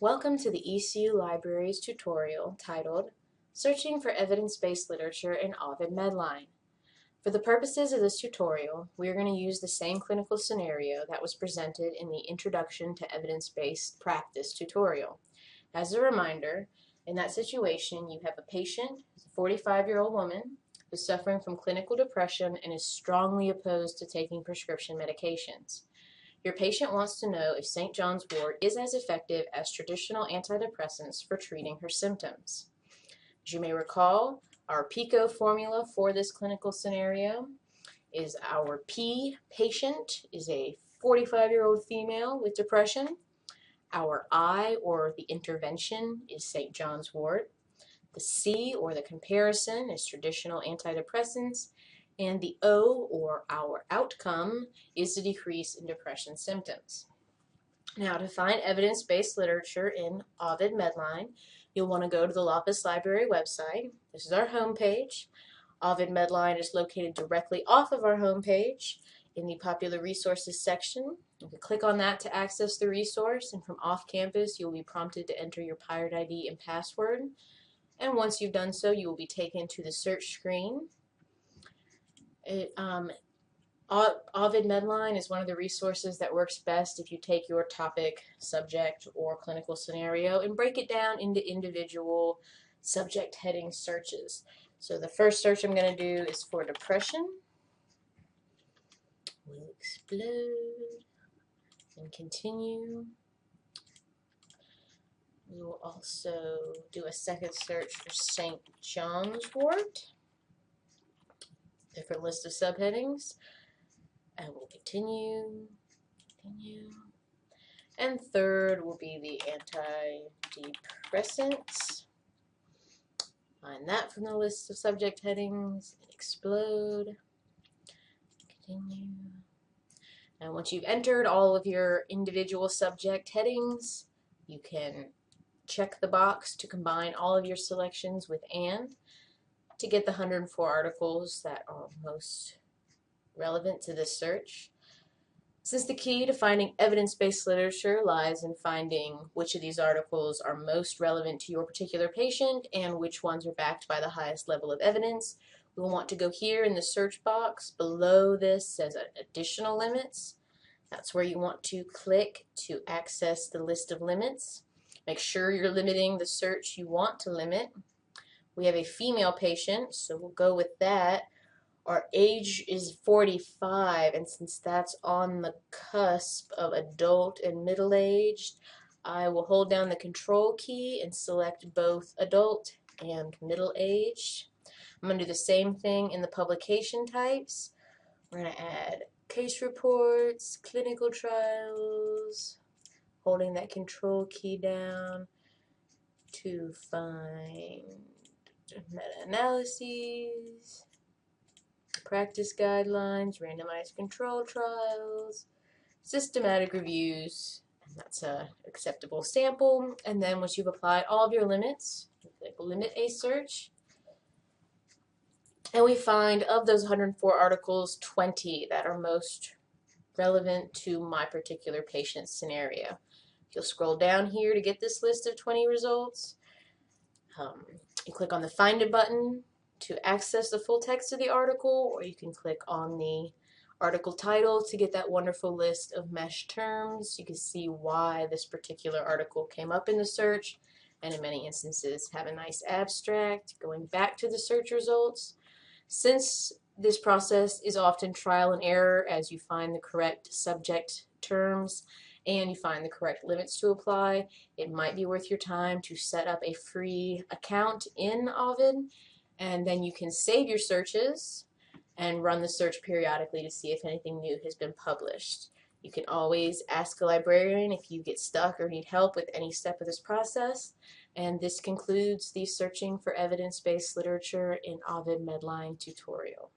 Welcome to the ECU Libraries tutorial titled Searching for Evidence-Based Literature in Ovid MEDLINE. For the purposes of this tutorial, we are going to use the same clinical scenario that was presented in the Introduction to Evidence-Based Practice tutorial. As a reminder, in that situation, you have a patient, a 45-year-old woman, who's suffering from clinical depression and is strongly opposed to taking prescription medications. Your patient wants to know if St. John's wort is as effective as traditional antidepressants for treating her symptoms. As you may recall, our PICO formula for this clinical scenario is our P patient is a 45-year-old female with depression. Our I, or the intervention, is St. John's wort. The C, or the comparison, is traditional antidepressants. And the O, or our outcome, is the decrease in depression symptoms. Now, to find evidence-based literature in Ovid MEDLINE, you'll want to go to the Lapis Library website. This is our home page. Ovid MEDLINE is located directly off of our home page in the Popular Resources section. You can click on that to access the resource, and from off campus, you'll be prompted to enter your pirate ID and password. And once you've done so, you will be taken to the search screen. Ovid MEDLINE is one of the resources that works best if you take your topic, subject, or clinical scenario and break it down into individual subject heading searches. So the first search I'm going to do is for depression. We'll explode and continue. We will also do a second search for St. John's wort. Different list of subheadings, and we'll continue. And third will be the antidepressants. Find that from the list of subject headings and explode. Continue. And once you've entered all of your individual subject headings, you can check the box to combine all of your selections with and to get the 104 articles that are most relevant to this search. Since the key to finding evidence-based literature lies in finding which of these articles are most relevant to your particular patient and which ones are backed by the highest level of evidence, we'll want to go here in the search box. Below this says additional limits. That's where you want to click to access the list of limits. Make sure you're limiting the search you want to limit. We have a female patient, so we'll go with that. Our age is 45, and since that's on the cusp of adult and middle-aged, I will hold down the control key and select both adult and middle-aged. I'm going to do the same thing in the publication types. We're going to add case reports, clinical trials, holding that control key down to find meta-analyses, practice guidelines, randomized control trials, systematic reviews, and that's an acceptable sample. And then once you've applied all of your limits, you click Limit a Search, and we find of those 104 articles, 20 that are most relevant to my particular patient's scenario. You'll scroll down here to get this list of 20 results. You click on the Find It button to access the full text of the article, or you can click on the article title to get that wonderful list of mesh terms. You can see why this particular article came up in the search, and in many instances have a nice abstract. Going back to the search results, since this process is often trial and error as you find the correct subject terms and you find the correct limits to apply, it might be worth your time to set up a free account in Ovid, and then you can save your searches and run the search periodically to see if anything new has been published. You can always ask a librarian if you get stuck or need help with any step of this process. And this concludes the Searching for Evidence-Based Literature in Ovid MEDLINE tutorial.